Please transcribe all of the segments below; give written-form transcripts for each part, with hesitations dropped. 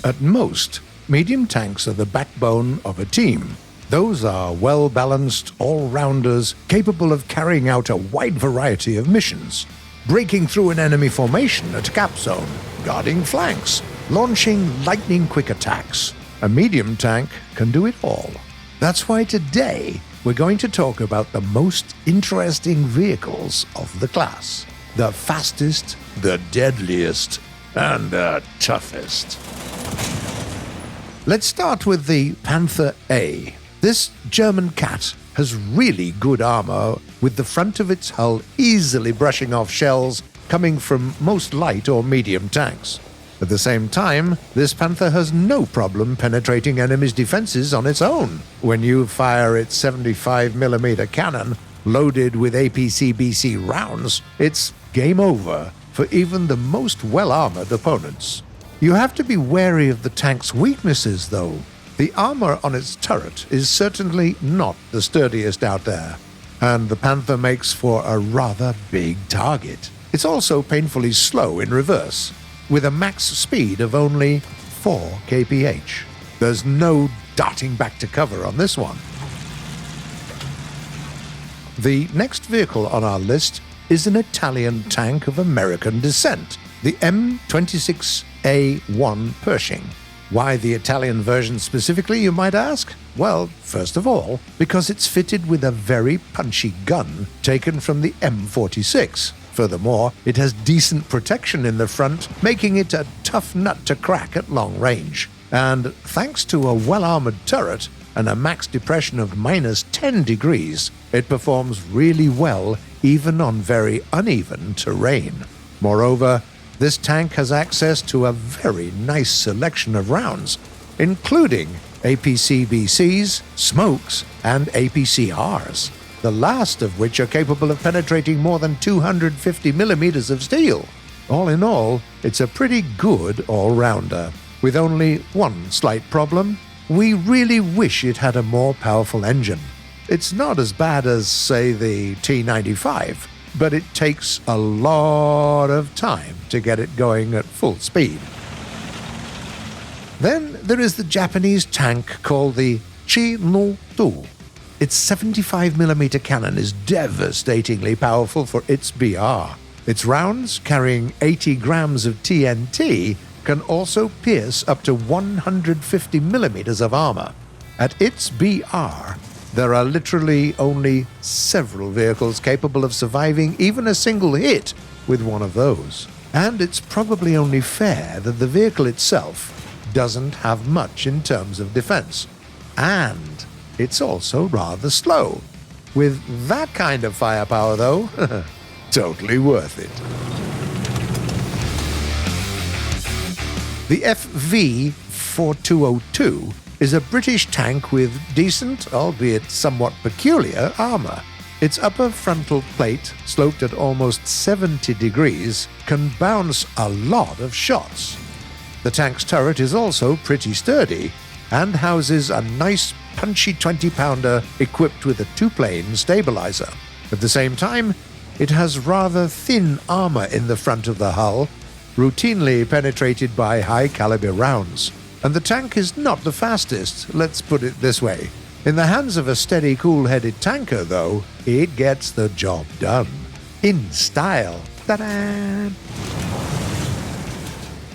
At most, medium tanks are the backbone of a team. Those are well-balanced all-rounders capable of carrying out a wide variety of missions, breaking through an enemy formation at cap zone, guarding flanks, launching lightning-quick attacks. A medium tank can do it all. That's why today we're going to talk about the most interesting vehicles of the class. The fastest, the deadliest, and the toughest. Let's start with the Panther A. This German cat has really good armor, with the front of its hull easily brushing off shells coming from most light or medium tanks. At the same time, this Panther has no problem penetrating enemies' defenses on its own. When you fire its 75mm cannon loaded with APC-BC rounds, it's game over for even the most well-armored opponents. You have to be wary of the tank's weaknesses, though. The armor on its turret is certainly not the sturdiest out there, and the Panther makes for a rather big target. It's also painfully slow in reverse, with a max speed of only 4 kph. There's no darting back to cover on this one. The next vehicle on our list is an Italian tank of American descent, the M26A1 Pershing. Why the Italian version specifically, you might ask? Well, first of all, because it's fitted with a very punchy gun taken from the M46. Furthermore, it has decent protection in the front, making it a tough nut to crack at long range. And thanks to a well-armored turret and a max depression of -10 degrees, it performs really well even on very uneven terrain. Moreover, this tank has access to a very nice selection of rounds, including APC-BCs, smokes, and APCRs, the last of which are capable of penetrating more than 250mm of steel. All in all, it's a pretty good all-rounder, with only one slight problem. We really wish it had a more powerful engine. It's not as bad as, say, the T95, but it takes a lot of time to get it going at full speed. Then there is the Japanese tank called the Qilaw. Its 75mm cannon is devastatingly powerful for its BR. Its rounds, carrying 80 grams of TNT, can also pierce up to 150mm of armor. At its BR, there are literally only several vehicles capable of surviving even a single hit with one of those. And it's probably only fair that the vehicle itself doesn't have much in terms of defense. And it's also rather slow. With that kind of firepower, though, totally worth it. The FV4202 is a British tank with decent, albeit somewhat peculiar, armor. Its upper frontal plate, sloped at almost 70 degrees, can bounce a lot of shots. The tank's turret is also pretty sturdy and houses a nice punchy 20-pounder equipped with a 2-plane stabilizer. At the same time, it has rather thin armor in the front of the hull, routinely penetrated by high-caliber rounds. And the tank is not the fastest, let's put it this way. In the hands of a steady, cool-headed tanker, though, it gets the job done. In style. Ta-da!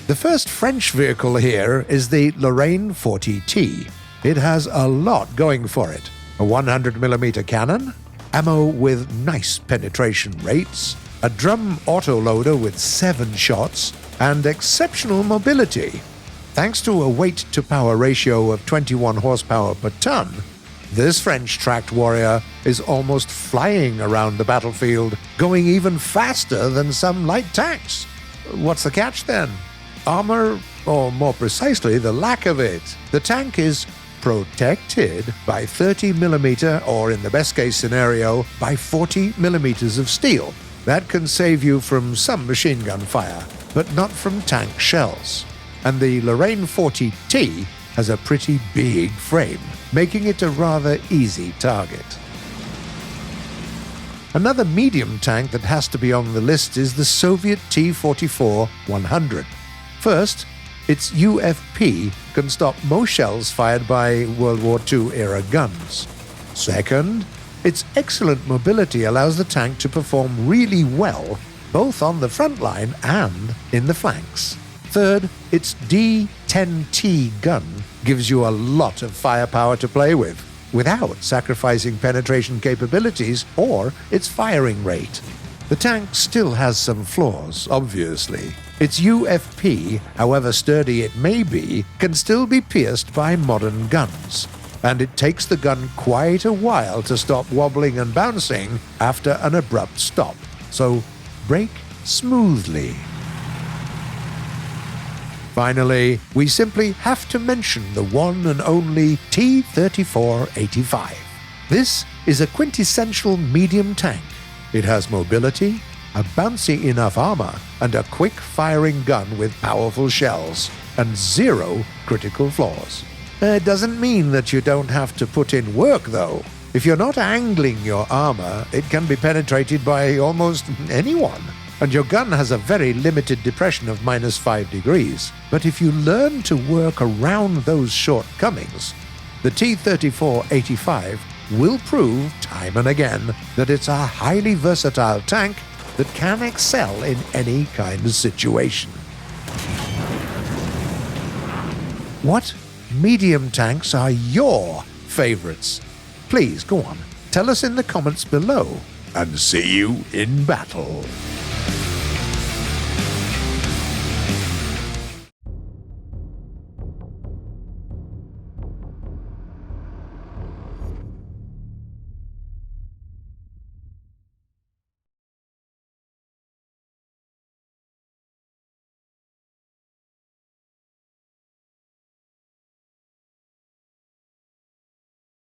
The first French vehicle here is the Lorraine 40T. It has a lot going for it. A 100mm cannon, ammo with nice penetration rates, a drum autoloader with 7 shots, and exceptional mobility. Thanks to a weight-to-power ratio of 21 horsepower per ton, this French tracked warrior is almost flying around the battlefield, going even faster than some light tanks. What's the catch then? Armor, or more precisely, the lack of it. The tank is protected by 30mm, or in the best-case scenario, by 40mm of steel. That can save you from some machine gun fire, but not from tank shells. And the Lorraine 40T has a pretty big frame, making it a rather easy target. Another medium tank that has to be on the list is the Soviet T-44-100. First, its UFP can stop most shells fired by World War II-era guns. Second, its excellent mobility allows the tank to perform really well both on the front line and in the flanks. Third, its D-10T gun gives you a lot of firepower to play with, without sacrificing penetration capabilities or its firing rate. The tank still has some flaws, obviously. Its UFP, however sturdy it may be, can still be pierced by modern guns, and it takes the gun quite a while to stop wobbling and bouncing after an abrupt stop, so brake smoothly. Finally, we simply have to mention the one and only T-34-85. This is a quintessential medium tank. It has mobility, a bouncy enough armor, and a quick-firing gun with powerful shells, and 0 critical flaws. It doesn't mean that you don't have to put in work, though. If you're not angling your armor, it can be penetrated by almost anyone, and your gun has a very limited depression of -5 degrees. But if you learn to work around those shortcomings, the T-34-85 will prove time and again that it's a highly versatile tank that can excel in any kind of situation. What medium tanks are your favorites? Please go on, tell us in the comments below, and see you in battle.